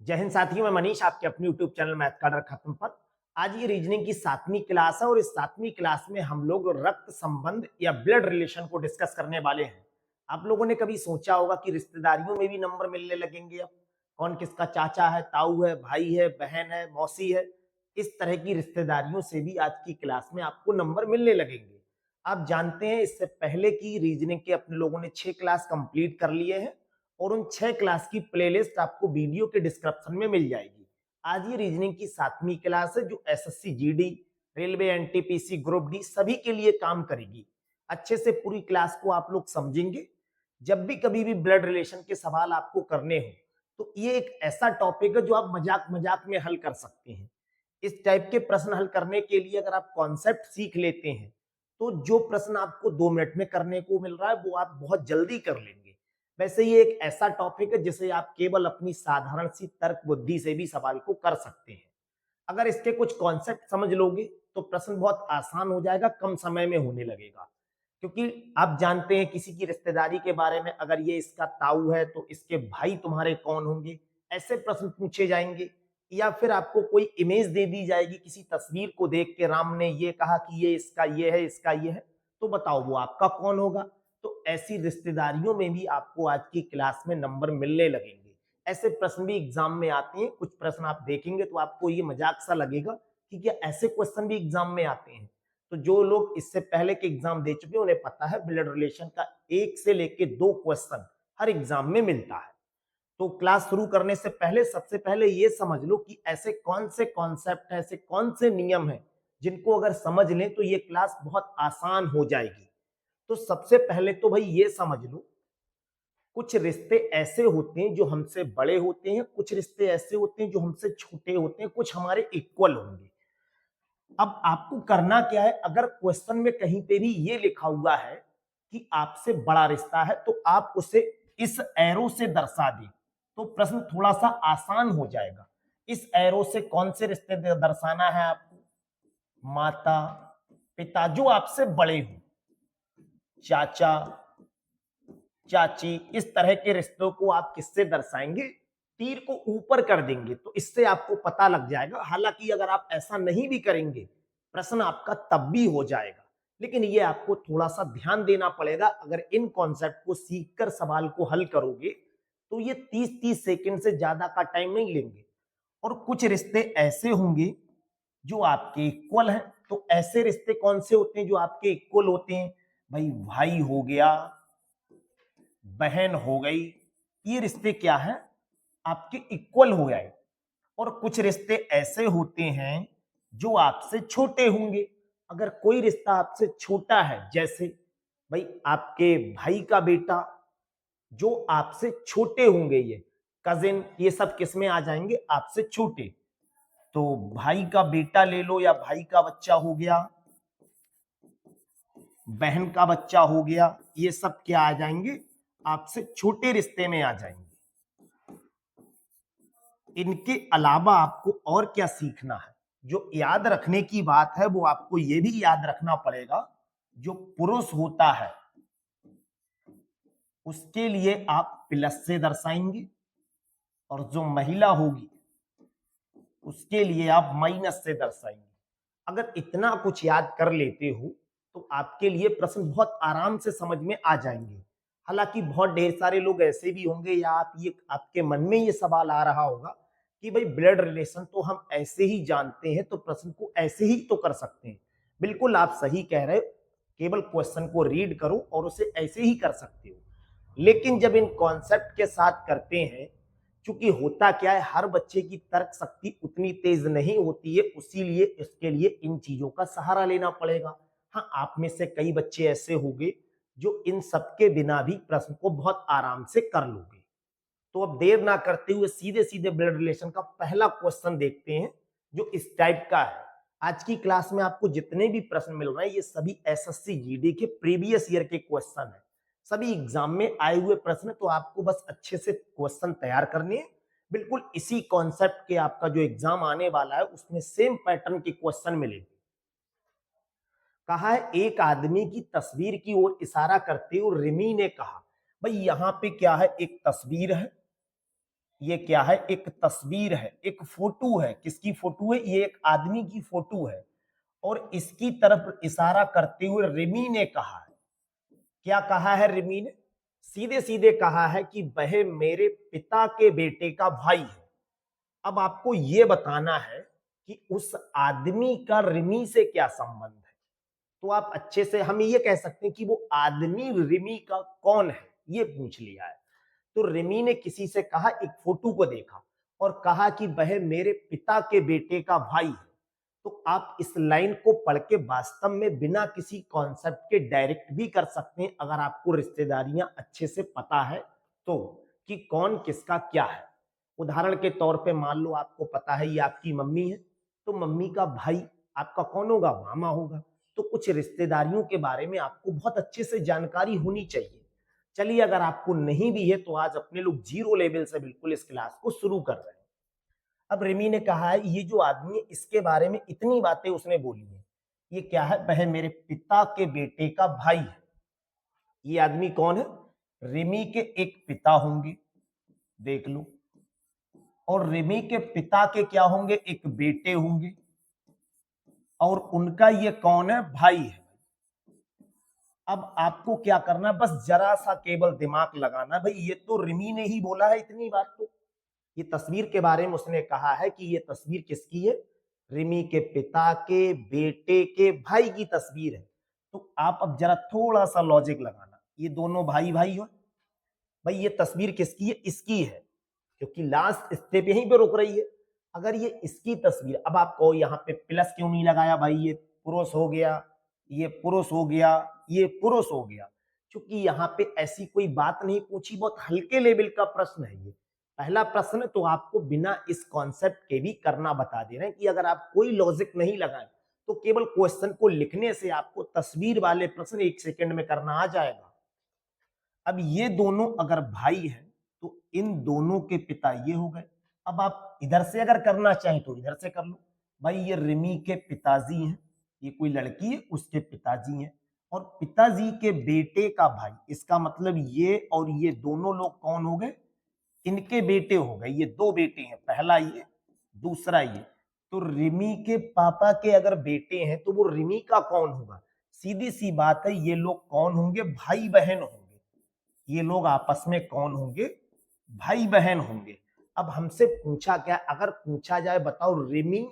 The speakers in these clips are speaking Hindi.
जय हिंद साथियों, मैं मनीष आपके अपने यूट्यूब चैनल मैथ का डर खत्म पर। आज ये रीजनिंग की 7वीं क्लास है और इस 7वीं क्लास में हम लोग रक्त संबंध या ब्लड रिलेशन को डिस्कस करने वाले हैं। आप लोगों ने कभी सोचा होगा कि रिश्तेदारियों में भी नंबर मिलने लगेंगे? अब कौन किसका चाचा है, ताऊ है, भाई है, बहन है, मौसी है, इस तरह की रिश्तेदारियों से भी आज की क्लास में आपको नंबर मिलने लगेंगे। आप जानते हैं, इससे पहले की रीजनिंग के अपने लोगों ने 6 क्लास कंप्लीट कर लिए हैं और उन 6 क्लास की प्लेलिस्ट आपको वीडियो के डिस्क्रिप्शन में मिल जाएगी। आज ये रीजनिंग की 7वीं क्लास है जो SSC GD, railway, NTPC, group D सभी के लिए काम करेगी। अच्छे से पूरी क्लास को आप लोग समझेंगे। जब भी कभी भी ब्लड रिलेशन के सवाल आपको करने हो तो ये एक ऐसा टॉपिक है जो आप मजाक मजाक में हल कर सकते हैं। इस टाइप के प्रश्न हल करने के लिए अगर आप कॉन्सेप्ट सीख लेते हैं तो जो प्रश्न आपको 2 मिनट में करने को मिल रहा है वो आप बहुत जल्दी कर लेंगे। वैसे ये एक ऐसा टॉपिक है जिसे आप केवल अपनी साधारण सी तर्क बुद्धि से भी सवाल को कर सकते हैं। अगर इसके कुछ कॉन्सेप्ट समझ लोगे तो प्रश्न बहुत आसान हो जाएगा, कम समय में होने लगेगा। क्योंकि आप जानते हैं किसी की रिश्तेदारी के बारे में, अगर ये इसका ताऊ है तो इसके भाई तुम्हारे कौन होंगे, ऐसे प्रश्न पूछे जाएंगे। या फिर आपको कोई इमेज दे दी जाएगी, किसी तस्वीर को देख के राम ने ये कहा कि ये इसका ये है, इसका ये है, तो बताओ वो आपका कौन होगा। तो ऐसी रिश्तेदारियों में भी आपको आज की क्लास में नंबर मिलने लगेंगे। ऐसे प्रश्न भी एग्जाम में आते हैं। कुछ प्रश्न आप देखेंगे तो आपको ये मजाक सा लगेगा कि क्या ऐसे क्वेश्चन भी एग्जाम में आते हैं। तो जो लोग इससे पहले के एग्जाम दे चुके हैं उन्हें पता है ब्लड रिलेशन का 1 से लेके 2 क्वेश्चन हर एग्जाम में मिलता है। तो क्लास शुरू करने से पहले सबसे पहले ये समझ लो कि ऐसे कौन से कॉन्सेप्ट है, ऐसे कौन से नियम है जिनको अगर समझ लें तो ये क्लास बहुत आसान हो जाएगी। तो सबसे पहले तो भाई ये समझ लो, कुछ रिश्ते ऐसे होते हैं जो हमसे बड़े होते हैं, कुछ रिश्ते ऐसे होते हैं जो हमसे छोटे होते हैं, कुछ हमारे इक्वल होंगे। अब आपको करना क्या है, अगर क्वेश्चन में कहीं पे भी ये लिखा हुआ है कि आपसे बड़ा रिश्ता है तो आप उसे इस एरो से दर्शा दें तो प्रश्न थोड़ा सा आसान हो जाएगा। इस एरो से कौन से रिश्ते दर्शाना है आपको? माता पिता जो आपसे बड़े हो, चाचा चाची, इस तरह के रिश्तों को आप किससे दर्शाएंगे? तीर को ऊपर कर देंगे तो इससे आपको पता लग जाएगा। हालांकि अगर आप ऐसा नहीं भी करेंगे प्रश्न आपका तब भी हो जाएगा, लेकिन ये आपको थोड़ा सा ध्यान देना पड़ेगा। अगर इन कॉन्सेप्ट को सीखकर सवाल को हल करोगे तो ये 30-30 सेकंड से ज्यादा का टाइम नहीं लेंगे। और कुछ रिश्ते ऐसे होंगे जो आपके इक्वल हैं। तो ऐसे रिश्ते कौन से होते हैं जो आपके इक्वल होते हैं? भाई भाई हो गया, बहन हो गई, ये रिश्ते क्या है? आपके इक्वल हो गए। और कुछ रिश्ते ऐसे होते हैं जो आपसे छोटे होंगे। अगर कोई रिश्ता आपसे छोटा है, जैसे भाई आपके भाई का बेटा, जो आपसे छोटे होंगे, ये कजिन, ये सब किस में आ जाएंगे? आपसे छोटे। तो भाई का बेटा ले लो या भाई का बच्चा हो गया, बहन का बच्चा हो गया, ये सब क्या आ जाएंगे? आपसे छोटे रिश्ते में आ जाएंगे। इनके अलावा आपको और क्या सीखना है? जो याद रखने की बात है वो आपको ये भी याद रखना पड़ेगा, जो पुरुष होता है उसके लिए आप प्लस से दर्शाएंगे और जो महिला होगी उसके लिए आप माइनस से दर्शाएंगे। अगर इतना कुछ याद कर लेते हो तो आपके लिए प्रश्न बहुत आराम से समझ में आ जाएंगे। हालांकि बहुत ढेर सारे लोग ऐसे भी होंगे या आप ये आपके मन में ये सवाल आ रहा होगा कि भाई ब्लड रिलेशन तो हम ऐसे ही जानते हैं तो प्रश्न को ऐसे ही तो कर सकते हैं। बिल्कुल आप सही कह रहे हो, केवल क्वेश्चन को रीड करो और उसे ऐसे ही कर सकते हो। लेकिन जब इन कॉन्सेप्ट के साथ करते हैं, क्योंकि होता क्या है, हर बच्चे की तर्क शक्ति उतनी तेज नहीं होती है, इसीलिए इसके लिए इन चीजों का सहारा लेना पड़ेगा। हाँ, आप में से कई बच्चे ऐसे होंगे जो इन सबके बिना भी प्रश्न को बहुत आराम से कर लोगे। तो अब देर ना करते हुए सीधे सीधे ब्लड रिलेशन का पहला क्वेश्चन देखते हैं जो इस टाइप का है। आज की क्लास में आपको जितने भी प्रश्न मिल रहे हैं ये सभी एसएससी जीडी के प्रीवियस ईयर के क्वेश्चन है। सभी एग्जाम में आए हुए प्रश्न, तो आपको बस अच्छे से क्वेश्चन तैयार करने हैं। बिल्कुल इसी कॉन्सेप्ट के आपका जो एग्जाम आने वाला है उसमें सेम पैटर्न के क्वेश्चन मिलेंगे। कहा है, एक आदमी की तस्वीर की ओर इशारा करते हुए रिमी ने कहा। भाई यहाँ पे क्या है, एक तस्वीर है, ये क्या है, एक तस्वीर है, एक फोटो है। किसकी फोटो है? ये एक आदमी की फोटो है और इसकी तरफ इशारा करते हुए रिमी ने कहा है। क्या कहा है रिमी ने? सीधे सीधे कहा है कि वह मेरे पिता के बेटे का भाई है। अब आपको यह बताना है कि उस आदमी का रिमी से क्या संबंध है। तो आप अच्छे से हम ये कह सकते हैं कि वो आदमी रिमी का कौन है, ये पूछ लिया है। तो रिमी ने किसी से कहा, एक फोटो को देखा और कहा कि वह मेरे पिता के बेटे का भाई है। तो आप इस लाइन को पढ़ के वास्तव में बिना किसी कॉन्सेप्ट के डायरेक्ट भी कर सकते हैं, अगर आपको रिश्तेदारियां अच्छे से पता है तो, कि कौन किसका क्या है। उदाहरण के तौर पे मान लो आपको पता है ये आपकी मम्मी है, तो मम्मी का भाई आपका कौन होगा? मामा होगा। तो कुछ रिश्तेदारियों के बारे में आपको बहुत अच्छे से जानकारी होनी चाहिए। चलिए, अगर आपको नहीं भी है तो आज अपने लोग जीरो लेवल से बिल्कुल इस क्लास को शुरू कर रहे हैं। अब रिमी ने कहा है ये जो आदमी है इसके बारे में इतनी बातें उसने बोली है। ये क्या है? वह मेरे पिता के बेटे का भाई है। ये आदमी कौन है? रिमी के एक पिता होंगे, देख लो। और रिमी के पिता के क्या होंगे? एक बेटे होंगे और उनका ये कौन है? भाई है। अब आपको क्या करना, बस जरा सा केवल दिमाग लगाना। भाई ये तो रिमी ने ही बोला है इतनी बात। तो ये तस्वीर के बारे में उसने कहा है कि ये तस्वीर किसकी है? रिमी के पिता के बेटे के भाई की तस्वीर है। तो आप अब जरा थोड़ा सा लॉजिक लगाना, ये दोनों भाई भाई हो। भाई ये तस्वीर किसकी है? इसकी है, क्योंकि लास्ट स्टेप यहीं पे रुक रही है। अगर ये इसकी तस्वीर, अब आप कहो यहाँ पे प्लस क्यों नहीं लगाया? भाई ये पुरुष हो गया, ये पुरुष हो गया, ये पुरुष हो गया। क्योंकि यहाँ पे ऐसी कोई बात नहीं पूछी, बहुत हल्के लेवल का प्रश्न है ये। पहला प्रश्न तो आपको बिना इस कॉन्सेप्ट के भी करना बता दे रहे हैं कि अगर आप कोई लॉजिक नहीं लगाए तो केवल क्वेश्चन को लिखने से आपको तस्वीर वाले प्रश्न 1 सेकंड में करना आ जाएगा। अब ये दोनों अगर भाई हैं तो इन दोनों के पिता ये हो गए। अब आप इधर से अगर करना चाहें तो इधर से कर लो। भाई ये रिमी के पिताजी हैं, ये कोई लड़की है उसके पिताजी हैं, और पिताजी के बेटे का भाई, इसका मतलब ये और ये दोनों लोग कौन हो गए? इनके बेटे हो गए। ये दो बेटे हैं, पहला ये, दूसरा ये। तो रिमी के पापा के अगर बेटे हैं तो वो रिमी का कौन होगा? सीधी सी बात है, ये लोग कौन होंगे? भाई बहन होंगे। ये लोग आपस में कौन होंगे? भाई बहन होंगे। अब हमसे पूछा क्या? अगर पूछा जाए बताओ रिमी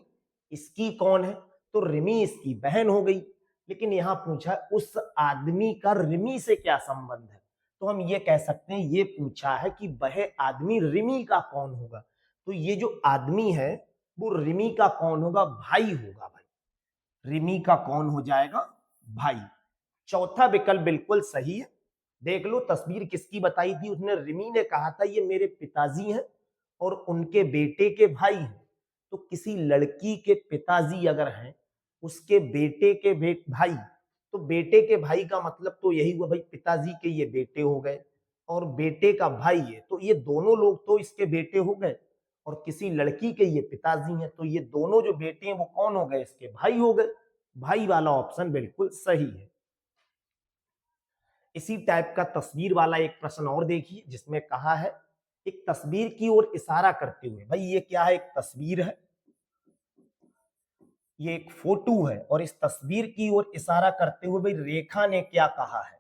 इसकी कौन है, तो रिमी इसकी बहन हो गई। लेकिन यहां पूछा उस आदमी का रिमी से क्या संबंध है, तो हम ये कह सकते हैं ये पूछा है कि वह आदमी रिमी का कौन होगा। तो ये जो आदमी है वो रिमी का कौन होगा? भाई होगा। भाई रिमी का कौन हो जाएगा? भाई। चौथा विकल्प बिल्कुल सही है। देख लो तस्वीर किसकी बताई थी उसने? रिमी ने कहा था ये मेरे पिताजी हैं और उनके बेटे के भाई हैं। तो किसी लड़की के पिताजी अगर हैं, उसके बेटे के भाई, तो बेटे के भाई का मतलब तो यही हुआ भाई पिताजी के ये बेटे हो गए और बेटे का भाई है, तो ये दोनों लोग तो इसके बेटे हो गए। और किसी लड़की के ये पिताजी हैं, तो ये दोनों जो बेटे हैं वो कौन हो गए? इसके भाई हो गए। भाई वाला ऑप्शन बिल्कुल सही है। इसी टाइप का तस्वीर वाला एक प्रश्न और देखिए जिसमें कहा है एक तस्वीर की ओर इशारा करते हुए। भाई ये क्या है? एक तस्वीर है, ये एक फोटो है, और इस तस्वीर की ओर इशारा करते हुए भाई रेखा ने क्या कहा है?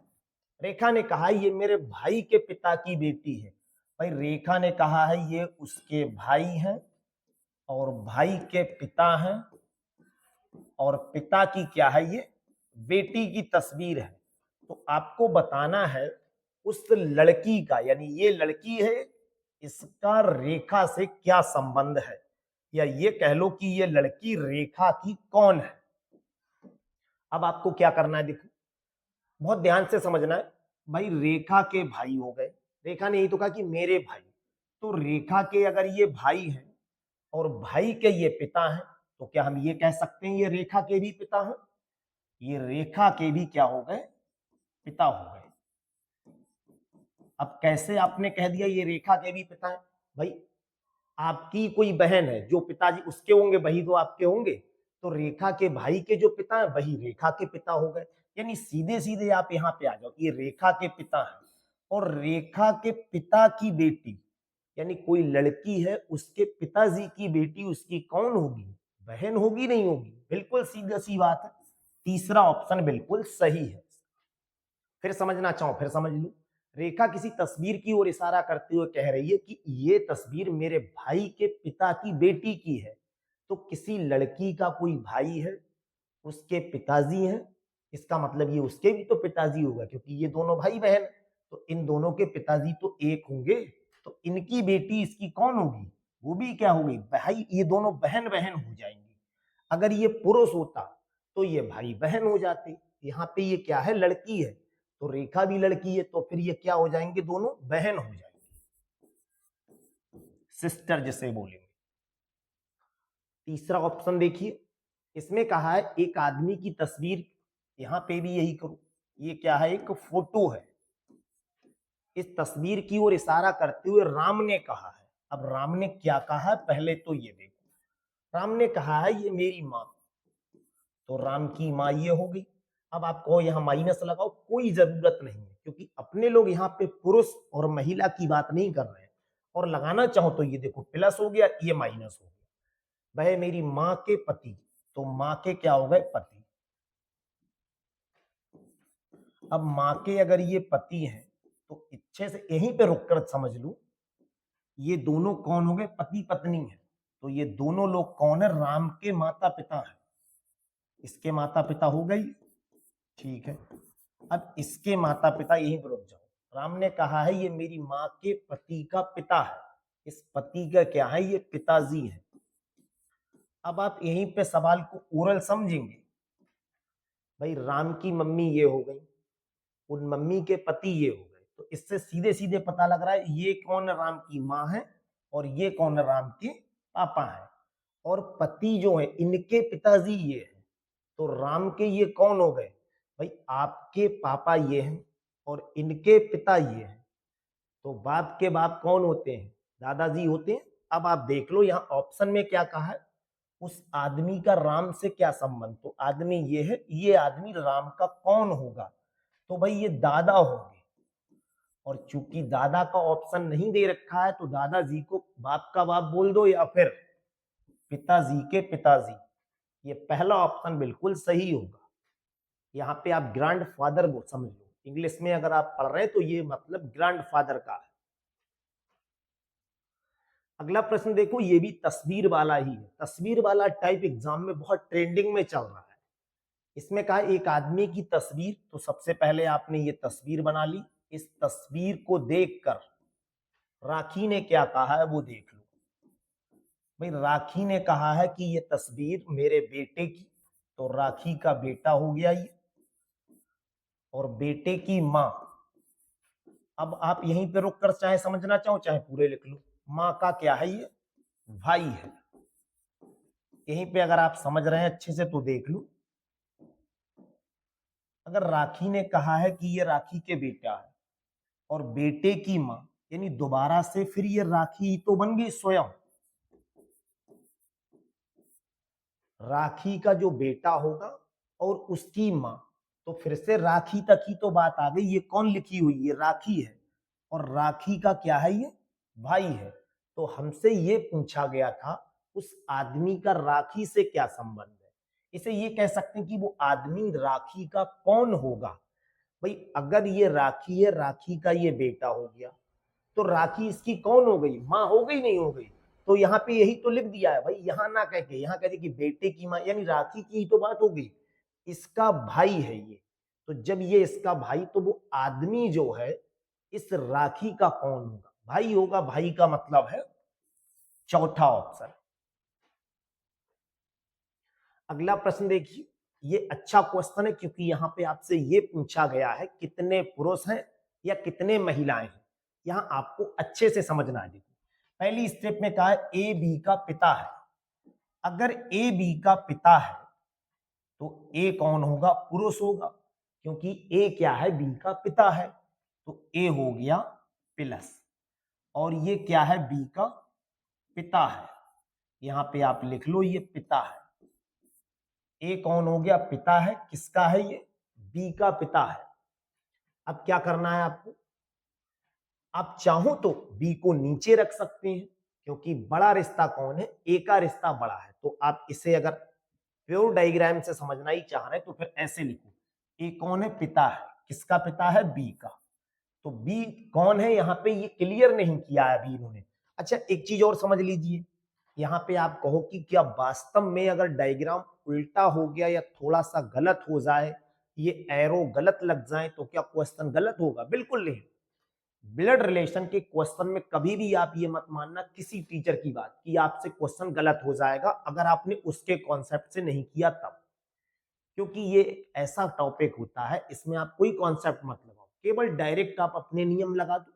रेखा ने कहा ये मेरे भाई के पिता की बेटी है। भाई रेखा ने कहा है ये उसके भाई हैं और भाई के पिता हैं, और पिता की क्या है? ये बेटी की तस्वीर है। तो आपको बताना है उस लड़की का, यानी ये लड़की है, इसका रेखा से क्या संबंध है, या ये कह लो कि ये लड़की रेखा की कौन है। अब आपको क्या करना है, देखो बहुत ध्यान से समझना है। भाई रेखा के भाई हो गए, रेखा ने यही तो कहा कि मेरे भाई, तो रेखा के अगर ये भाई हैं और भाई के ये पिता हैं, तो क्या हम ये कह सकते हैं ये रेखा के भी पिता हैं? ये रेखा के भी क्या हो गए? पिता हो गए। अब कैसे आपने कह दिया ये रेखा के भी पिता है? भाई आपकी कोई बहन है जो पिताजी उसके होंगे वही तो आपके होंगे, तो रेखा के भाई के जो पिता है वही रेखा के पिता हो गए। यानी सीधे सीधे आप यहाँ पे आ जाओ, ये रेखा के पिता है और रेखा के पिता की बेटी, यानी कोई लड़की है, उसके पिताजी की बेटी उसकी कौन होगी? बहन होगी, नहीं होगी? बिल्कुल सीधा सी बात है, तीसरा ऑप्शन बिल्कुल सही है। फिर समझना चाहो फिर समझ लो। रेखा किसी तस्वीर की ओर इशारा करते हुए कह रही है कि ये तस्वीर मेरे भाई के पिता की बेटी की है। तो किसी लड़की का कोई भाई है, उसके पिताजी हैं, इसका मतलब ये उसके भी तो पिताजी होगा, क्योंकि ये दोनों भाई बहन। तो इन दोनों के पिताजी तो एक होंगे, तो इनकी बेटी इसकी कौन होगी? वो भी क्या होगी? भाई। ये दोनों बहन बहन हो जाएंगी। अगर ये पुरुष होता तो ये भाई बहन हो जाते। यहाँ पे ये क्या है? लड़की है, तो रेखा भी लड़की है, तो फिर ये क्या हो जाएंगे? दोनों बहन हो जाएंगे, सिस्टर जिसे बोलेंगे। तीसरा ऑप्शन देखिए, इसमें कहा है एक आदमी की तस्वीर, यहां पे भी यही करो। ये क्या है? एक फोटो है। इस तस्वीर की ओर इशारा करते हुए राम ने कहा है। अब राम ने क्या कहा है पहले तो ये देखो। राम ने कहा है ये मेरी माँ, तो राम की माँ ये हो गई। अब आप कहो यहाँ माइनस लगाओ, कोई जरूरत नहीं है, क्योंकि अपने लोग यहाँ पे पुरुष और महिला की बात नहीं कर रहे हैं। और लगाना चाहो तो ये देखो प्लस हो गया, ये माइनस हो गया। वह मेरी माँ के पति, तो माँ के क्या हो गए? पति। अब माँ के अगर ये पति हैं, तो अच्छे से यहीं पे रुककर समझ लू, ये दोनों कौन हो गए? पति पत्नी है। तो ये दोनों लोग कौन है? राम के माता पिता है। इसके माता पिता हो गई, ठीक है। अब इसके माता पिता, यहीं पर रुक जाओ। राम ने कहा है ये मेरी माँ के पति का पिता है, इस पति का क्या है? ये पिताजी है। अब आप यहीं पे सवाल को ओरल समझेंगे। भाई राम की मम्मी ये हो गई, उन मम्मी के पति ये हो गए, तो इससे सीधे सीधे पता लग रहा है ये कौन राम की माँ है और ये कौन राम के पापा है। और पति जो है इनके पिताजी ये है, तो राम के ये कौन हो गए? भाई आपके पापा ये हैं और इनके पिता ये हैं, तो बाप के बाप कौन होते हैं? दादाजी होते हैं। अब आप देख लो यहाँ ऑप्शन में क्या कहा है, उस आदमी का राम से क्या संबंध? तो आदमी ये है, ये आदमी राम का कौन होगा? तो भाई ये दादा होंगे। और चूंकि दादा का ऑप्शन नहीं दे रखा है, तो दादाजी को बाप का बाप बोल दो या फिर पिताजी के पिताजी। ये पहला ऑप्शन बिल्कुल सही होगा। यहाँ पे आप ग्रैंड फादर को समझ लो, इंग्लिश में अगर आप पढ़ रहे हैं तो ये मतलब ग्रैंड फादर का है। अगला प्रश्न देखो, ये भी तस्वीर वाला ही है। तस्वीर वाला टाइप एग्जाम में बहुत ट्रेंडिंग में चल रहा है। इसमें कहा एक आदमी की तस्वीर, तो सबसे पहले आपने ये तस्वीर बना ली। इस तस्वीर को देखकर राखी ने क्या कहा है वो देख लो। भाई राखी ने कहा है कि ये तस्वीर मेरे बेटे की, तो राखी का बेटा हो गया ये, और बेटे की माँ। अब आप यहीं पे रुक कर चाहे समझना चाहो चाहे पूरे लिख लो। माँ का क्या है? ये भाई है। यहीं पे अगर आप समझ रहे हैं अच्छे से तो देख लो। अगर राखी ने कहा है कि ये राखी के बेटा है और बेटे की माँ, यानी दोबारा से फिर ये राखी तो बन गई स्वयं। राखी का जो बेटा होगा और उसकी माँ, तो फिर से राखी तक ही तो बात आ गई। ये कौन लिखी हुई? ये राखी है, और राखी का क्या है? ये भाई है। तो हमसे ये पूछा गया था उस आदमी का राखी से क्या संबंध है। इसे ये कह सकते हैं कि वो आदमी राखी का कौन होगा। भाई अगर ये राखी है, राखी का ये बेटा हो गया, तो राखी इसकी कौन हो गई? माँ हो गई, नहीं हो गई? तो यहाँ पे यही तो लिख दिया है भाई, यहाँ ना कह के यहाँ कह दे कि बेटे की माँ, यानी राखी की ही तो बात हो गई। इसका भाई है ये, तो जब ये इसका भाई, तो वो आदमी जो है इस राखी का कौन होगा? भाई होगा। भाई का मतलब है चौथा ऑप्शन। अगला प्रश्न देखिए, ये अच्छा क्वेश्चन है, क्योंकि यहाँ पे आपसे ये पूछा गया है कितने पुरुष हैं या कितने महिलाएं हैं। यहाँ आपको अच्छे से समझना है। देखो पहली स्टेप में कहा है ए बी का पिता है। अगर ए बी का पिता है तो ए कौन होगा? पुरुष होगा, क्योंकि ए क्या है? बी का पिता है। तो ए हो गया प्लस, और ये क्या है? बी का पिता है। यहां पे आप लिख लो ये पिता है। ए कौन हो गया? पिता है। किसका है? ये बी का पिता है। अब क्या करना है आपको? आप चाहो तो बी को नीचे रख सकते हैं, क्योंकि बड़ा रिश्ता कौन है, ए का रिश्ता बड़ा है। तो आप इसे अगर प्योर डायग्राम से समझना ही चाह रहे हैं तो फिर ऐसे लिखो, ए कौन है, पिता है, किसका पिता है, बी का। तो बी कौन है यहाँ पे ये क्लियर नहीं किया है अभी इन्होंने। अच्छा एक चीज और समझ लीजिए, यहाँ पे आप कहो कि क्या वास्तव में अगर डायग्राम उल्टा हो गया या थोड़ा सा गलत हो जाए, ये एरो गलत लग जाए तो क्या क्वेश्चन गलत होगा? बिल्कुल नहीं। ब्लड रिलेशन के क्वेश्चन में कभी भी आप ये मत मानना किसी टीचर की बात कि आपसे क्वेश्चन गलत हो जाएगा अगर आपने उसके कॉन्सेप्ट से नहीं किया तब, क्योंकि ये ऐसा टॉपिक होता है इसमें आप कोई कॉन्सेप्ट मत लगाओ, केवल डायरेक्ट आप अपने नियम लगा दो,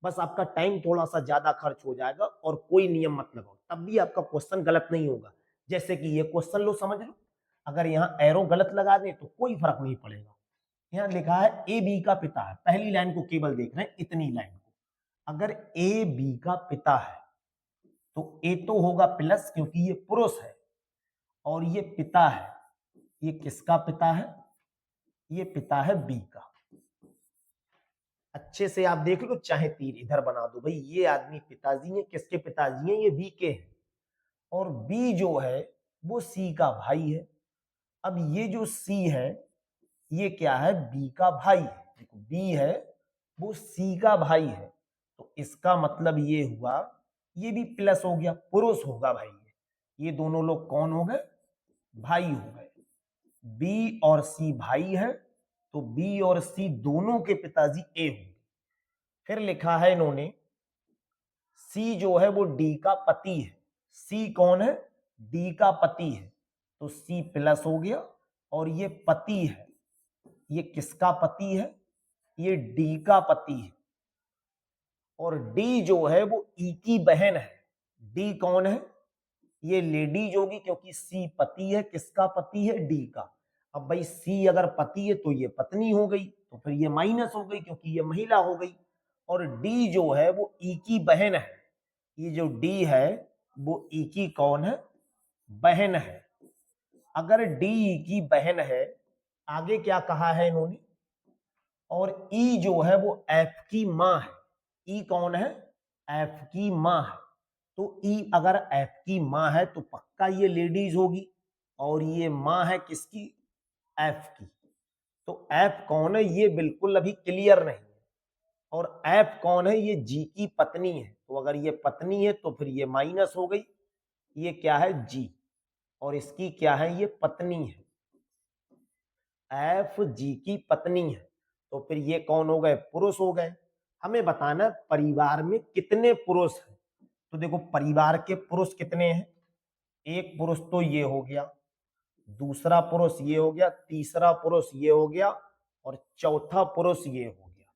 बस आपका टाइम थोड़ा सा ज्यादा खर्च हो जाएगा और कोई नियम मत लगाओ, तब भी आपका क्वेश्चन गलत नहीं होगा। जैसे कि ये क्वेश्चन लो समझ लो, अगर यहाँ एरो गलत लगा दें तो कोई फर्क नहीं पड़ेगा। यहाँ लिखा है ए बी का पिता है, पहली लाइन को केवल देख रहे हैं, इतनी लाइन को। अगर ए बी का पिता है तो ए तो होगा प्लस क्योंकि ये पुरुष है, और ये पिता है, ये किसका पिता है, ये पिता है बी का। अच्छे से आप देख लो, चाहे तीर इधर बना दो, भाई ये आदमी पिताजी है, किसके पिताजी हैं, ये बी के हैं, और बी जो है वो सी का भाई है। अब ये जो सी है ये क्या है, बी का भाई है। देखो बी है वो सी का भाई है, तो इसका मतलब ये हुआ, ये भी प्लस हो गया, पुरुष होगा भाई, ये दोनों लोग कौन हो गए, भाई हो गए। बी और सी भाई है, तो बी और सी दोनों के पिताजी ए होंगे। फिर लिखा है इन्होंने सी जो है वो डी का पति है। सी कौन है, डी का पति है, तो सी प्लस हो गया, और ये पति है, ये किसका पति है, ये डी का पति है, और डी जो है वो ई की बहन है। डी कौन है, ये लेडीज होगी क्योंकि सी पति है, किसका पति है, डी का। अब भाई सी अगर पति है तो ये पत्नी हो गई, तो फिर ये माइनस हो गई क्योंकि ये महिला हो गई, और डी जो है वो ई की बहन है। ये जो डी है वो ई की कौन है, बहन है। अगर डी ई की बहन है, आगे क्या कहा है इन्होंने, और ई जो है वो एफ की मां है। ई कौन है, एफ की मां है। तो ई अगर एफ की मां है तो पक्का ये लेडीज होगी, और ये मां है किसकी, एफ की। तो एफ कौन है ये बिल्कुल अभी क्लियर नहीं है, और एफ कौन है, ये जी की पत्नी है। तो अगर ये पत्नी है तो फिर ये माइनस हो गई, ये क्या है, जी, और इसकी क्या है, ये पत्नी है, एफ जी की पत्नी है, तो फिर ये कौन हो गए, पुरुष हो गए। हमें बताना परिवार में कितने पुरुष हैं, तो देखो परिवार के पुरुष कितने हैं, एक पुरुष तो ये हो गया, दूसरा पुरुष ये हो गया, तीसरा पुरुष ये हो गया, और चौथा पुरुष ये हो गया।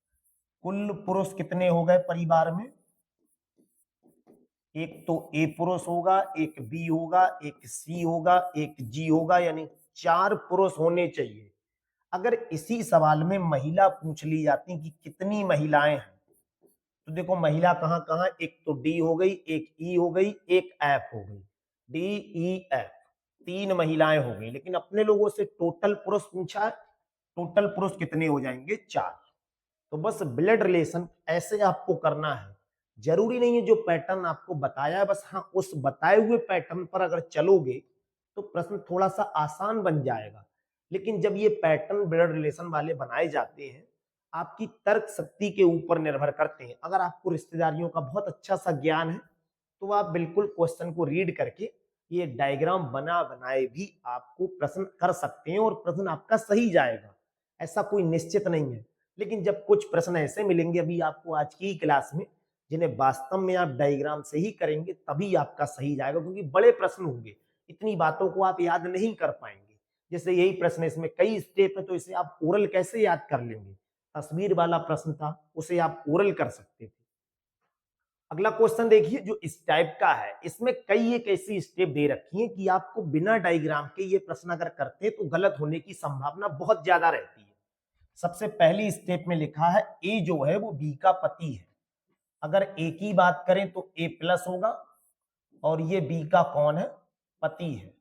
कुल पुरुष कितने हो गए परिवार में, एक तो ए पुरुष होगा, एक बी होगा, एक सी होगा, एक जी होगा, यानी 4 पुरुष होने चाहिए। अगर इसी सवाल में महिला पूछ ली जाती कि कितनी महिलाएं हैं, तो देखो महिला कहां कहां, एक तो डी हो गई, एक ई हो गई, एक एफ हो गई, डी ई एफ, 3 महिलाएं हो गई। लेकिन अपने लोगों से टोटल पुरुष पूछा है, टोटल पुरुष कितने हो जाएंगे, 4। तो बस ब्लड रिलेशन ऐसे आपको करना है, जरूरी नहीं है जो पैटर्न आपको बताया है, बस हाँ उस बताए हुए पैटर्न पर अगर चलोगे तो प्रश्न थोड़ा सा आसान बन जाएगा। लेकिन जब ये पैटर्न ब्लड रिलेशन वाले बनाए जाते हैं, आपकी तर्क शक्ति के ऊपर निर्भर करते हैं। अगर आपको रिश्तेदारियों का बहुत अच्छा सा ज्ञान है तो आप बिल्कुल क्वेश्चन को रीड करके ये डायग्राम बना बनाए भी आपको प्रश्न कर सकते हैं, और प्रश्न आपका सही जाएगा, ऐसा कोई निश्चित नहीं है। लेकिन जब कुछ प्रश्न ऐसे मिलेंगे अभी आपको आज की क्लास में, जिन्हें वास्तव में आप डायग्राम से ही करेंगे तभी आपका सही जाएगा, क्योंकि बड़े प्रश्न होंगे, इतनी बातों को आप याद नहीं कर पाएंगे। जैसे यही प्रश्न, इसमें कई स्टेप है, तो इसे आप ओरल कैसे याद कर लेंगे, तस्वीर वाला प्रश्न था उसे आप ओरल कर सकते थे। अगला क्वेश्चन देखिए जो इस टाइप का है, इसमें कई एक ऐसी स्टेप दे रखी है कि आपको बिना डायग्राम के ये प्रश्न अगर करते तो गलत होने की संभावना बहुत ज्यादा रहती है। सबसे पहली स्टेप में लिखा है ए जो है वो बी का पति है। अगर ए की बात करें तो ए प्लस होगा, और ये बी का कौन है, पति है।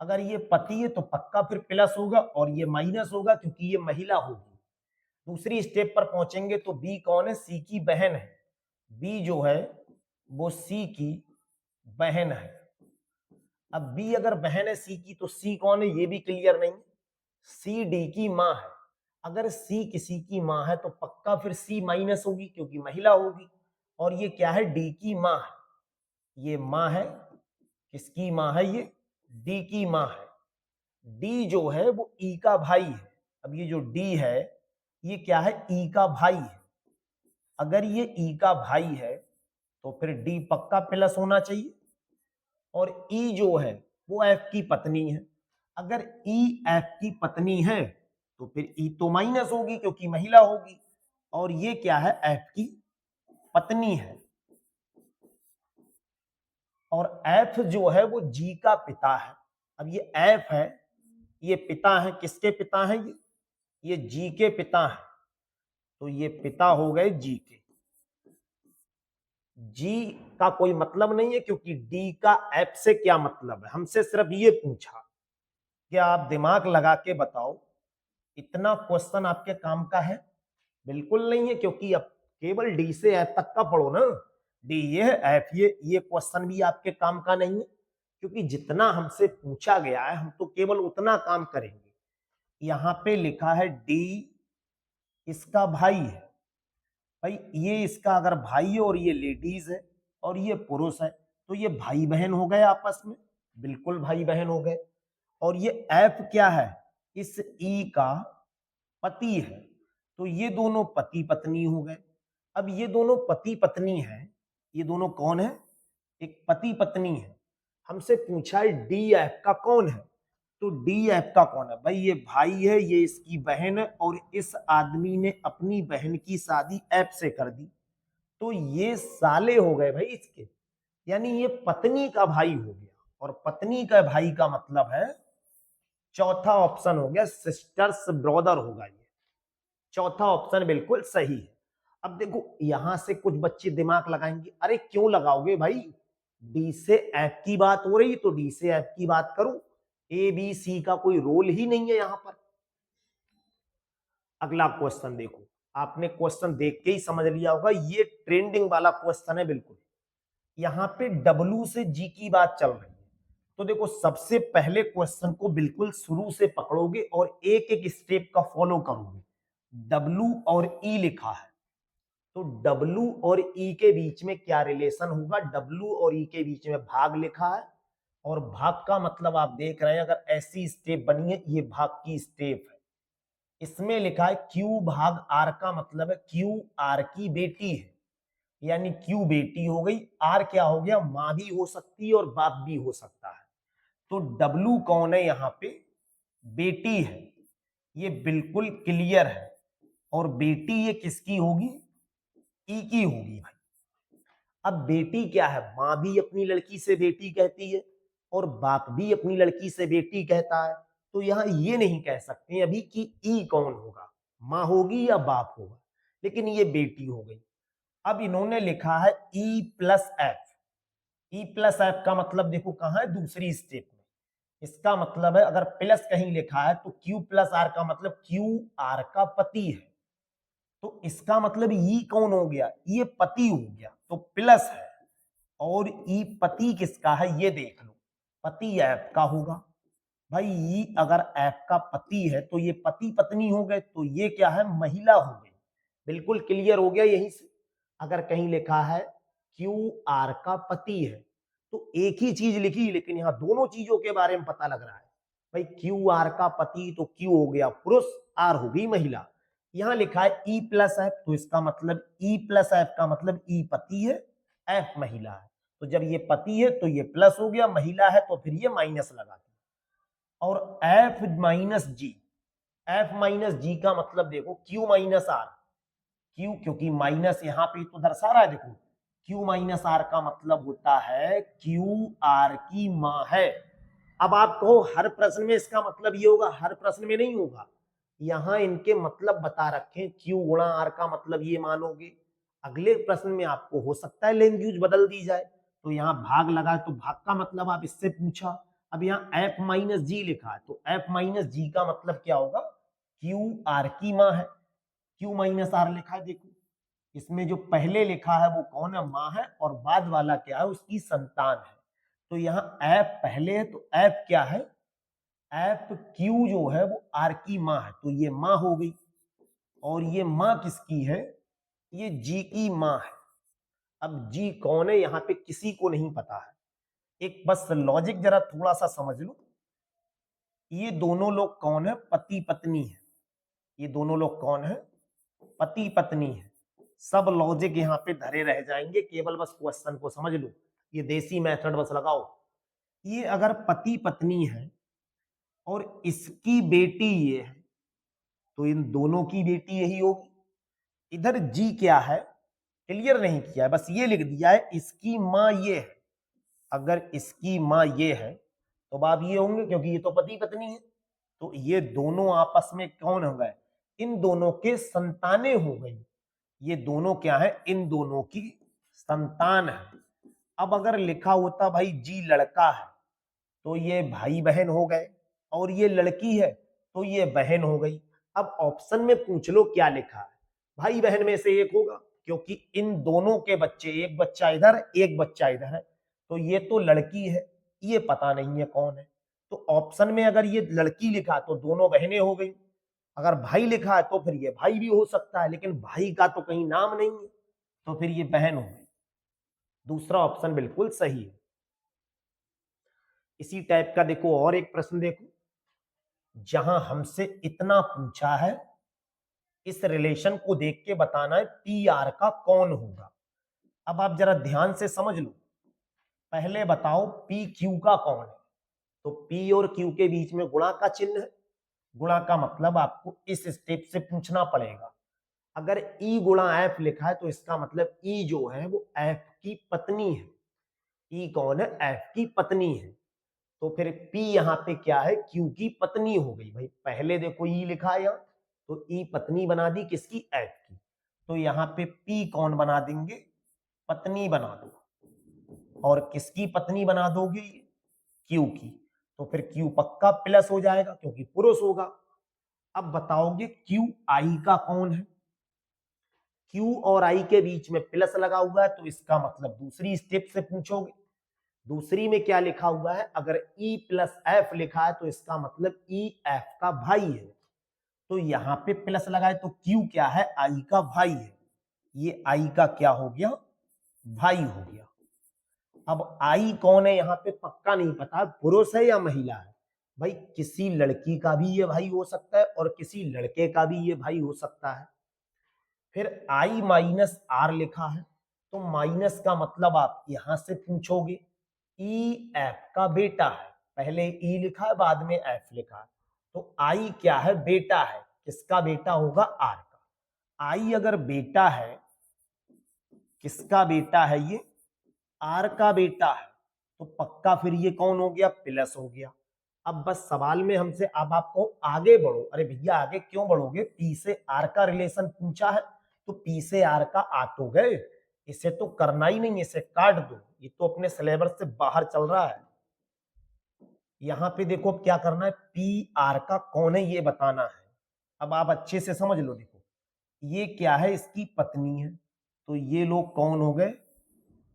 अगर ये पति है तो पक्का फिर प्लस होगा, और ये माइनस होगा क्योंकि ये महिला होगी। दूसरी स्टेप पर पहुंचेंगे तो बी कौन है? सी की बहन है। बी जो है वो सी की बहन है। अब बी अगर बहन है सी की तो सी कौन है ये भी क्लियर नहीं। सी डी की मां है। अगर सी किसी की मां है तो पक्का फिर सी माइनस होगी क्योंकि महिला होगी। और ये क्या है? डी की मां है। ये मां है। किसकी मां है? ये डी की मां है। डी जो है वो ई का भाई है। अब ये जो डी है ये क्या है? ई का भाई है। अगर ये ई का भाई है तो फिर डी पक्का प्लस होना चाहिए। और ई जो है वो एफ की पत्नी है। अगर ई एफ की पत्नी है तो फिर ई तो माइनस होगी क्योंकि महिला होगी। और ये क्या है? एफ की पत्नी है। और एफ जो है वो जी का पिता है। अब ये एफ है, ये पिता है। किसके पिता है? ये जी के पिता है। तो ये पिता हो गए जी के। जी का कोई मतलब नहीं है क्योंकि डी का एफ से क्या मतलब है? हमसे सिर्फ ये पूछा। क्या आप दिमाग लगा के बताओ इतना क्वेश्चन आपके काम का है? बिल्कुल नहीं है क्योंकि अब केवल डी से एफ तक का पढ़ो ना। डी ये है, एफ ये क्वेश्चन भी आपके काम का नहीं है क्योंकि जितना हमसे पूछा गया है हम तो केवल उतना काम करेंगे। यहां पे लिखा है डी इसका भाई है। भाई ये इसका अगर भाई है और ये लेडीज है और ये पुरुष है तो ये भाई बहन हो गए आपस में। बिल्कुल भाई बहन हो गए। और ये एफ क्या है? इस ई का पति है। तो ये दोनों पति पत्नी हो गए। अब ये दोनों पति पत्नी है। ये दोनों कौन है? एक पति पत्नी है। हमसे पूछा है डी एफ का कौन है। तो डी एफ का कौन है? भाई ये भाई है, ये इसकी बहन है और इस आदमी ने अपनी बहन की शादी एफ से कर दी। तो ये साले हो गए भाई इसके। यानी ये पत्नी का भाई हो गया। और पत्नी का भाई का मतलब है चौथा ऑप्शन हो गया सिस्टर्स ब्रदर होगा। ये चौथा ऑप्शन बिल्कुल सही है। अब देखो यहां से कुछ बच्चे दिमाग लगाएंगे, अरे क्यों लगाओगे भाई? डी से एफ की बात हो रही तो डी से एफ की बात करो। ए बी सी का कोई रोल ही नहीं है यहां पर। अगला क्वेश्चन देखो। आपने क्वेश्चन देख के ही समझ लिया होगा ये ट्रेंडिंग वाला क्वेश्चन है बिल्कुल। यहां पे डब्ल्यू से जी की बात चल रही है। तो देखो सबसे पहले क्वेश्चन को बिल्कुल शुरू से पकड़ोगे और एक एक स्टेप का फॉलो करोगे। डब्ल्यू और ई लिखा है तो डब्ल्यू और ई के बीच में क्या रिलेशन होगा? डब्ल्यू और ई के बीच में भाग लिखा है। और भाग का मतलब आप देख रहे हैं अगर ऐसी स्टेप बनी है ये भाग की स्टेप है। इसमें लिखा है क्यू भाग आर का मतलब है क्यू आर की बेटी है। यानी क्यू बेटी हो गई। आर क्या हो गया? मां भी हो सकती है और बाप भी हो सकता है। तो डब्ल्यू कौन है यहां पे? बेटी है। ये बिल्कुल क्लियर है। और बेटी ये किसकी होगी? ई की होगी भाई। अब बेटी क्या है? मां भी अपनी लड़की से बेटी कहती है और बाप भी अपनी लड़की से बेटी कहता है। तो यहां ये नहीं कह सकते अभी कि ई कौन होगा, मां होगी या बाप होगा। लेकिन ये बेटी हो गई। अब इन्होंने लिखा है E plus F. E plus F का मतलब देखो कहां है? दूसरी स्टेप में। इसका मतलब है अगर प्लस कहीं लिखा है तो क्यू प्लस आर का मतलब क्यू आर का पति है। तो इसका मतलब ई कौन हो गया? ये पति हो गया तो प्लस है। और ई पति किसका है ये देख लो। पति एफ का होगा। भाई ई अगर एफ का पति है तो ये पति पत्नी हो गए तो ये क्या है? महिला हो गई। बिल्कुल क्लियर हो गया यहीं से। अगर कहीं लिखा है क्यू आर का पति है तो एक ही चीज लिखी लेकिन यहां दोनों चीजों के बारे में पता लग रहा है। भाई क्यू आर का पति तो क्यू हो गया पुरुष, आर हो गई महिला। यहां लिखा है ई प्लस एफ तो इसका मतलब ई प्लस एफ का मतलब ई पति है, एफ महिला है। तो जब ये पति है तो ये प्लस हो गया, महिला है तो फिर ये माइनस लगा दिया। और एफ माइनस जी, एफ माइनस जी का मतलब देखो क्यू माइनस आर। क्यू क्योंकि माइनस यहां पे तो दर्शा रहा है देखो। क्यू माइनस आर का मतलब होता है क्यू आर की मां है। अब आप कहो हर प्रश्न में इसका मतलब ये होगा, हर प्रश्न में नहीं होगा। यहां इनके मतलब बता रखे क्यू गुणा आर का मतलब ये मानोगे। अगले प्रश्न में आपको हो सकता है लैंग्वेज बदल दी जाए तो यहाँ भाग लगा तो भाग का मतलब आप इससे पूछा। अब यहाँ एफ माइनस जी लिखा है तो एफ माइनस जी का मतलब क्या होगा? क्यू आर की मां है। Q माइनस आर लिखा है। देखो इसमें जो पहले लिखा है वो कौन है, माँ है, और बाद वाला क्या है, उसकी संतान है। तो यहाँ एफ पहले है, तो एफ क्या है, एफ क्यू जो है वो आर की माँ है, तो ये माँ हो गई। और ये माँ किसकी है, ये जी की माँ है। अब जी कौन है यहाँ पे किसी को नहीं पता है। एक बस लॉजिक जरा थोड़ा सा समझ लो, ये दोनों लोग कौन है, पति पत्नी है। ये दोनों लोग कौन है, पति पत्नी है। सब लॉजिक यहाँ पे धरे रह जाएंगे, केवल बस क्वेश्चन को समझ लो। ये देसी मेथड बस लगाओ। ये अगर पति पत्नी है और इसकी बेटी ये है, तो इन दोनों की बेटी यही होगी। इधर जी क्या है, क्लियर नहीं किया है, बस ये लिख दिया है इसकी माँ ये है। अगर इसकी माँ ये है तो बाप ये होंगे, क्योंकि ये तो पति पत्नी है। तो ये दोनों आपस में कौन हो गए, इन दोनों के संतानें हो गई। ये दोनों क्या है, इन दोनों की संतान है। अब अगर लिखा होता भाई जी लड़का है, तो ये भाई बहन हो गए, और ये लड़की है तो ये बहन हो गई। अब ऑप्शन में पूछ लो क्या लिखा है, भाई बहन में से एक होगा, क्योंकि इन दोनों के बच्चे, एक बच्चा इधर एक बच्चा इधर है, तो ये तो लड़की है, ये पता नहीं है कौन है। तो ऑप्शन में अगर ये लड़की लिखा तो दोनों बहनें हो गई। अगर भाई लिखा है तो फिर ये भाई भी हो सकता है, लेकिन भाई का तो कहीं नाम नहीं है, तो फिर ये बहन हो गई। दूसरा ऑप्शन बिल्कुल सही है। इसी टाइप का देखो और एक प्रश्न देखो, जहां हमसे इतना पूछा है, इस रिलेशन को देख के बताना है पी आर का कौन होगा। अब आप जरा ध्यान से समझ लो, पहले बताओ पी क्यू का कौन है। तो पी और क्यू के बीच में गुणा का चिन्ह है। गुणा का मतलब आपको इस स्टेप से पूछना पड़ेगा। अगर ई गुणा एफ लिखा है तो इसका मतलब ई जो है वो एफ की पत्नी है। ई कौन है, एफ की पत्नी है। तो फिर P यहाँ पे क्या है, Q की पत्नी हो गई। भाई पहले देखो E लिखा है यहाँ, तो E पत्नी बना दी किसकी, F की। तो यहाँ पे P कौन बना देंगे, पत्नी बना दो। और किसकी पत्नी बना दोगे, Q की। तो फिर Q पक्का प्लस हो जाएगा क्योंकि पुरुष होगा। अब बताओगे Q I का कौन है। Q और I के बीच में प्लस लगा हुआ है, तो इसका मतलब दूसरी स्टेप से पूछोगे। दूसरी में क्या लिखा हुआ है, अगर E प्लस एफ लिखा है तो इसका मतलब E एफ का भाई है। तो यहां पे प्लस लगाए तो Q क्या है, I का भाई है। ये I का क्या हो गया, भाई हो गया। अब I कौन है यहाँ पे पक्का नहीं पता, पुरुष है या महिला है। भाई किसी लड़की का भी ये भाई हो सकता है और किसी लड़के का भी ये भाई हो सकता है। फिर I माइनस आर लिखा है, तो माइनस का मतलब आप यहां से पूछोगे ई एफ का बेटा है। पहले ई लिखा है बाद में एफ लिखा है, तो आई क्या है, बेटा है। किसका बेटा होगा, आर का। आई अगर बेटा है, किसका बेटा है, ये आर का बेटा है, तो पक्का फिर ये कौन हो गया, प्लस हो गया। अब बस सवाल में हमसे अब आपको आगे बढ़ो। अरे भैया आगे क्यों बढ़ोगे, पी से आर का रिलेशन पूछा है, तो पी से आर का आ तो गए, इसे तो करना ही नहीं, इसे काट दो, ये तो अपने सिलेबस से बाहर चल रहा है। यहां पे देखो अब क्या करना है, पी आर का कौन है ये बताना है। अब आप अच्छे से समझ लो, देखो ये क्या है, इसकी पत्नी है, तो ये लोग कौन हो गए,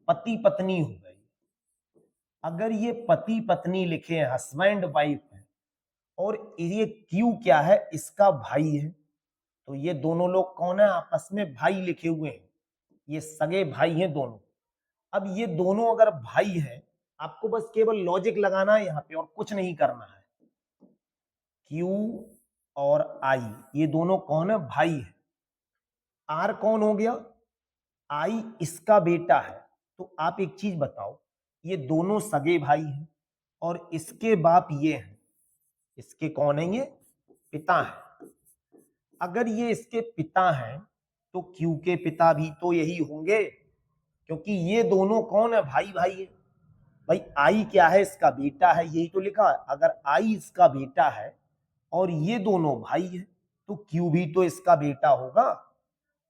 पति पत्नी हो गए। अगर ये पति पत्नी लिखे हैं, हस्बैंड वाइफ है, और ये क्यू क्या है, इसका भाई है, तो ये दोनों लोग कौन है, आपस में भाई लिखे हुए हैं, ये सगे भाई हैं दोनों। अब ये दोनों अगर भाई हैं, आपको बस केवल लॉजिक लगाना है यहाँ पे और कुछ नहीं करना है। Q और I ये दोनों कौन है, भाई है। R कौन हो गया, I इसका बेटा है। तो आप एक चीज बताओ, ये दोनों सगे भाई हैं और इसके बाप ये हैं, इसके कौन है, ये पिता है। अगर ये इसके पिता हैं तो Q के पिता भी तो यही होंगे, क्योंकि ये दोनों कौन है, भाई भाई है। भाई आई क्या है, इसका बेटा है, यही तो लिखा है। अगर आई इसका बेटा है और ये दोनों भाई है, तो क्यू भी तो इसका बेटा होगा।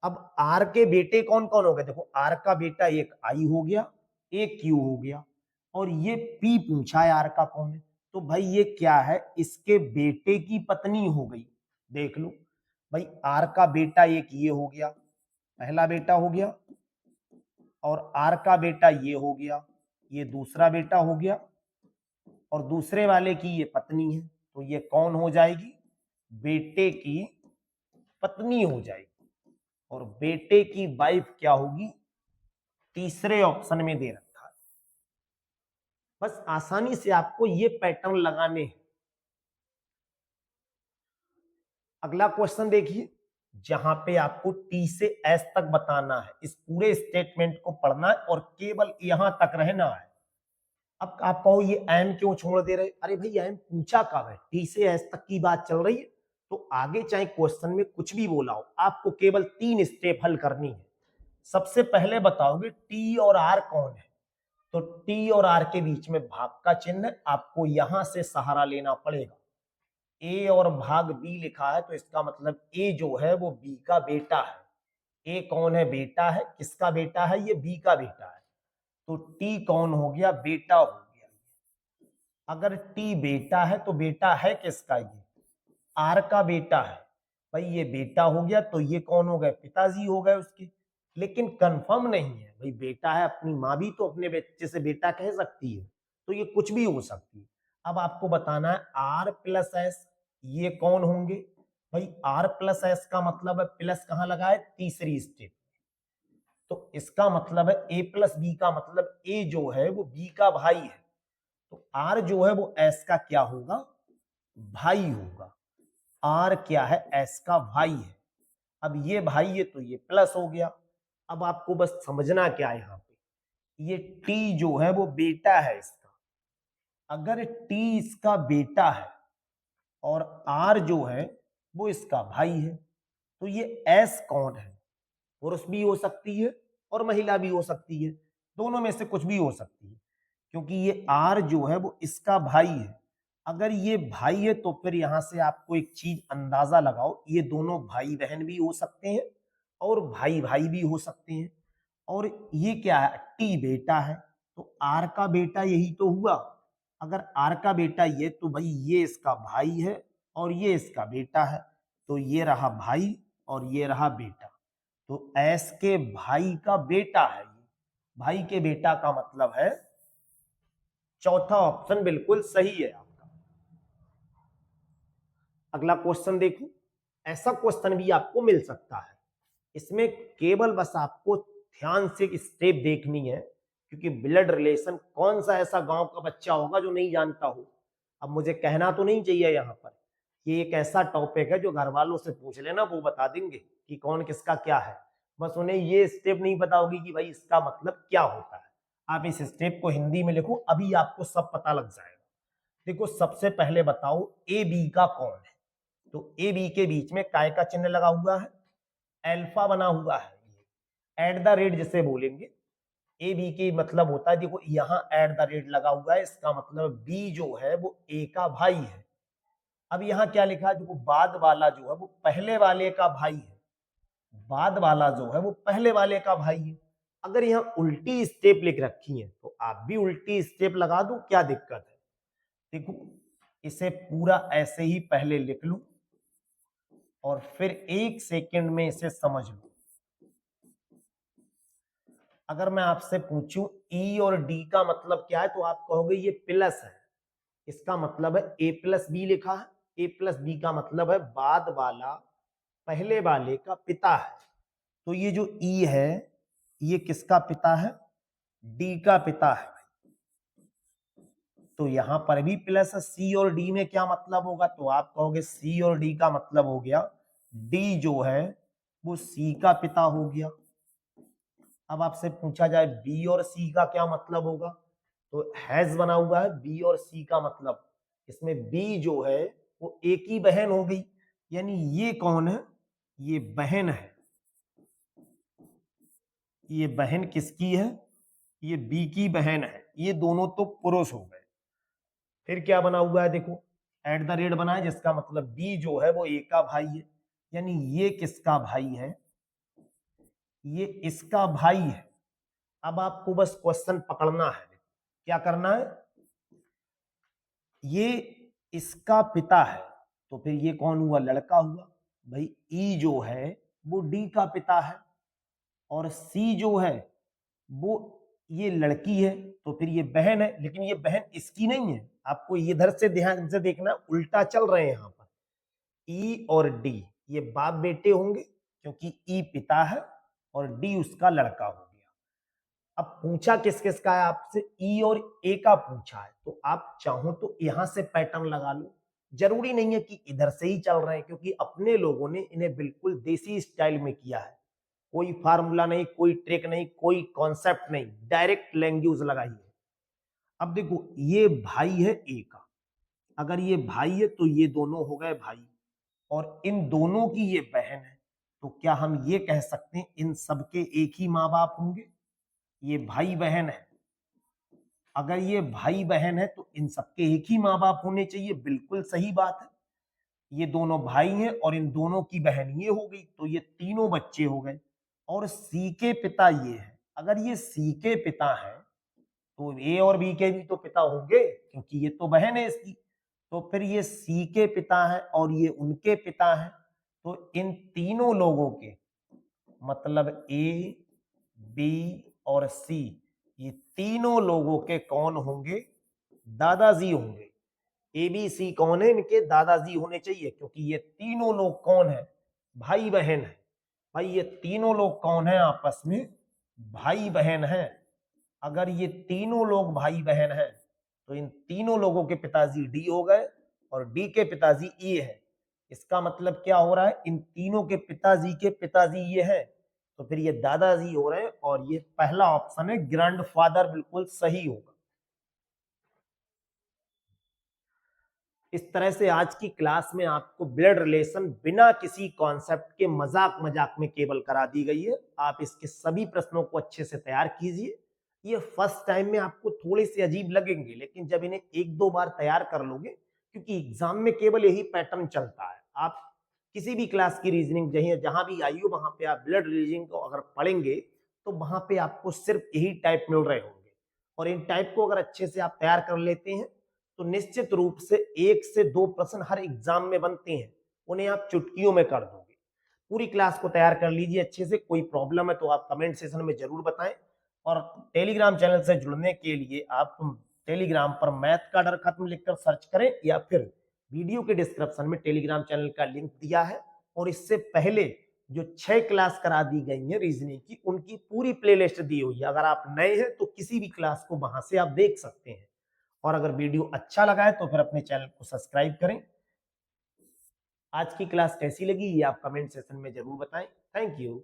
अब आर के बेटे कौन कौन हो गए, देखो आर का बेटा एक आई हो गया, एक क्यू हो गया, और ये पी पूछा है आर का कौन है, तो भाई ये क्या है, इसके बेटे की पत्नी हो गई। देख लो, भाई आर का बेटा एक ये हो गया, पहला बेटा हो गया, और आर का बेटा ये हो गया, ये दूसरा बेटा हो गया, और दूसरे वाले की ये पत्नी है, तो ये कौन हो जाएगी? बेटे की पत्नी हो जाएगी। और बेटे की वाइफ क्या होगी? तीसरे ऑप्शन में दे रखा है। बस आसानी से आपको ये पैटर्न लगाने हैं। अगला क्वेश्चन देखिए, जहां पे आपको टी से एस तक बताना है, इस पूरे स्टेटमेंट को पढ़ना है और केवल यहां तक रहना है। अब आप कहो ये एम क्यों छोड़ दे रहे? अरे भाई एम पूछा कब है? टी से एस तक की बात चल रही है, तो आगे चाहे क्वेश्चन में कुछ भी बोला हो, आपको केवल 3 स्टेप हल करनी है। सबसे पहले बताओगे टी और आर कौन है, तो टी और आर के बीच में भाग का चिन्ह, आपको यहां से सहारा लेना पड़ेगा। ए और भाग बी लिखा है, तो इसका मतलब ए जो है वो बी का बेटा है। ए कौन है? बेटा है। किसका बेटा है? ये बी का बेटा है। तो टी कौन हो गया? बेटा हो गया। अगर टी बेटा है तो बेटा है किसका? ये आर का बेटा है। भाई ये बेटा हो गया, तो ये कौन हो गए? पिताजी हो गए उसके। लेकिन कंफर्म नहीं है भाई, बेटा है, अपनी माँ भी तो अपने बच्चे से बेटा कह सकती है, तो ये कुछ भी हो सकती है। अब आपको बताना है आर प्लस एस ये कौन होंगे? भाई आर प्लस एस का मतलब है प्लस कहां लगा है? तीसरी स्टेप। तो इसका मतलब है ए प्लस बी का मतलब ए जो है वो बी का भाई है, तो आर जो है वो एस का क्या होगा? भाई होगा। आर क्या है? एस का भाई है। अब ये भाई है तो ये प्लस हो गया। अब आपको बस समझना क्या है, यहां पे ये टी जो है वो बेटा है इसका। अगर टी इसका बेटा है और आर जो है वो इसका भाई है, तो ये एस कौन है? पुरुष भी हो सकती है और महिला भी हो सकती है, दोनों में से कुछ भी हो सकती है, क्योंकि ये आर जो है वो इसका भाई है। अगर ये भाई है तो फिर यहां से आपको एक चीज अंदाजा लगाओ, ये दोनों भाई बहन भी हो सकते हैं और भाई भाई भी हो सकते हैं। और ये क्या है? टी बेटा है, तो आर का बेटा यही तो हुआ। अगर आर का बेटा ये, तो भाई ये इसका भाई है और ये इसका बेटा है, तो ये रहा भाई और ये रहा बेटा। तो एस के भाई का बेटा है ये। भाई के बेटा का मतलब है चौथा ऑप्शन बिल्कुल सही है आपका। अगला क्वेश्चन देखो, ऐसा क्वेश्चन भी आपको मिल सकता है। इसमें केवल बस आपको ध्यान से स्टेप देखनी है, क्योंकि ब्लड रिलेशन कौन सा ऐसा गांव का बच्चा होगा जो नहीं जानता हो। अब मुझे कहना तो नहीं चाहिए यहाँ पर, ये एक ऐसा टॉपिक है जो घर वालों से पूछ लेना, वो बता देंगे कि कौन किसका क्या है। बस उन्हें ये स्टेप नहीं पता होगी कि भाई इसका मतलब क्या होता है। आप इस स्टेप को हिंदी में लिखो, अभी आपको सब पता लग जाएगा। देखो सबसे पहले बताओ ए बी का कौन है, तो ए बी के बीच में काय का चिन्ह लगा हुआ है, अल्फा बना हुआ है, एट द रेट जिसे बोलेंगे। ए बी की मतलब होता है, देखो यहाँ एट द रेट लगा हुआ है, इसका मतलब बी जो है वो ए का भाई है। अब यहाँ क्या लिखा है? देखो बाद वाला जो है वो पहले वाले का भाई है, बाद वाला जो है वो पहले वाले का भाई है। अगर यहाँ उल्टी स्टेप लिख रखी है तो आप भी उल्टी स्टेप लगा दो, क्या दिक्कत है? देखो इसे पूरा ऐसे ही पहले लिख लूं और फिर 1 सेकंड में इसे समझ लूं। अगर मैं आपसे पूछूं ई और डी का मतलब क्या है, तो आप कहोगे ये प्लस है, इसका मतलब है ए प्लस बी लिखा है। ए प्लस बी का मतलब है बाद वाला पहले वाले का पिता है। तो ये जो ई है ये किसका पिता है? डी का पिता है। तो यहां पर भी प्लस है। सी और डी में क्या मतलब होगा? तो आप कहोगे सी और डी का मतलब हो गया डी जो है वो सी का पिता हो गया। अब आपसे पूछा जाए बी और सी का क्या मतलब होगा, तो हैज बना हुआ है बी और सी का मतलब, इसमें बी जो है वो एक ही बहन हो गई, यानी ये कौन है? ये बहन है। ये बहन किसकी है? ये बी की बहन है। ये दोनों तो पुरुष हो गए। फिर क्या बना हुआ है? देखो एट द रेट बना है, जिसका मतलब बी जो है वो ए का भाई है, यानी ये किसका भाई है? ये इसका भाई है। अब आपको बस क्वेश्चन पकड़ना है, क्या करना है? ये इसका पिता है, तो फिर ये कौन हुआ? लड़का हुआ। भाई ई जो है वो डी का पिता है और सी जो है वो ये लड़की है, तो फिर ये बहन है, लेकिन ये बहन इसकी नहीं है। आपको इधर से ध्यान से देखना, उल्टा चल रहे हैं यहाँ पर। ई और डी ये बाप बेटे होंगे क्योंकि ई पिता है और डी उसका लड़का हो गया। अब पूछा किस किस का है आपसे, ई और ए का पूछा है, तो आप चाहो तो यहां से पैटर्न लगा लो। जरूरी नहीं है कि इधर से ही चल रहे हैं, क्योंकि अपने लोगों ने इन्हें बिल्कुल देसी स्टाइल में किया है। कोई फार्मूला नहीं, कोई ट्रिक नहीं, कोई कॉन्सेप्ट नहीं, डायरेक्ट लैंग्वेज लगाई है। अब देखो ये भाई है ए का, अगर ये भाई है तो ये दोनों हो गए भाई, और इन दोनों की ये बहन है, तो क्या हम ये कह सकते हैं इन सबके एक ही माँ बाप होंगे? ये भाई बहन है, अगर ये भाई बहन है तो इन सबके एक ही माँ बाप होने चाहिए, बिल्कुल सही बात है। ये दोनों भाई हैं और इन दोनों की बहन ये हो गई, तो ये तीनों बच्चे हो गए। और सी के पिता ये है, अगर ये सी के पिता है तो ए और बी के भी तो पिता होंगे, क्योंकि ये तो बहन है इसकी। तो फिर ये सी के पिता है और ये उनके पिता है, तो इन तीनों लोगों के मतलब ए, बी और सी, ये तीनों लोगों के कौन होंगे? दादाजी होंगे। ए बी सी कौन है? इनके दादाजी होने चाहिए, क्योंकि ये तीनों लोग कौन है? भाई बहन है। भाई ये तीनों लोग कौन है? आपस में भाई बहन है। अगर ये तीनों लोग भाई बहन हैं तो इन तीनों लोगों के पिताजी डी हो गए और डी के पिताजी ई है। इसका मतलब क्या हो रहा है? इन तीनों के पिताजी ये है, तो फिर ये दादाजी हो रहे हैं, और ये पहला ऑप्शन है ग्रैंडफादर, बिल्कुल सही होगा। इस तरह से आज की क्लास में आपको ब्लड रिलेशन बिना किसी कॉन्सेप्ट के मजाक मजाक में केवल करा दी गई है। आप इसके सभी प्रश्नों को अच्छे से तैयार कीजिए। ये फर्स्ट टाइम में आपको थोड़े से अजीब लगेंगे, लेकिन जब इन्हें एक दो बार तैयार कर लोगे, क्योंकि एग्जाम में केवल यही पैटर्न चलता है। आप किसी भी क्लास की रीजनिंग जहां भी आई हो, वहां पे आप ब्लड रीजनिंग को अगर पढ़ेंगे तो वहां पे आपको सिर्फ यही टाइप मिल रहे होंगे, और इन टाइप को अगर अच्छे से आप तैयार कर लेते हैं तो निश्चित रूप से 1 से 2 प्रश्न हर एग्जाम में बनते हैं, उन्हें आप चुटकियों में कर दोगे। पूरी क्लास को तैयार कर लीजिए अच्छे से। कोई प्रॉब्लम है तो आप कमेंट सेक्शन में जरूर बताएं, और टेलीग्राम चैनल से जुड़ने के लिए आप टेलीग्राम पर मैथ का डर खत्म लिखकर सर्च करें, या फिर वीडियो के डिस्क्रिप्शन में टेलीग्राम चैनल का लिंक दिया है, और इससे पहले जो 6 क्लास करा दी गई है रीजनिंग की, उनकी पूरी प्लेलिस्ट दी हुई है। अगर आप नए हैं तो किसी भी क्लास को वहां से आप देख सकते हैं, और अगर वीडियो अच्छा लगा है तो फिर अपने चैनल को सब्सक्राइब करें। आज की क्लास कैसी लगी ये आप कमेंट सेक्शन में जरूर बताएं। Thank you.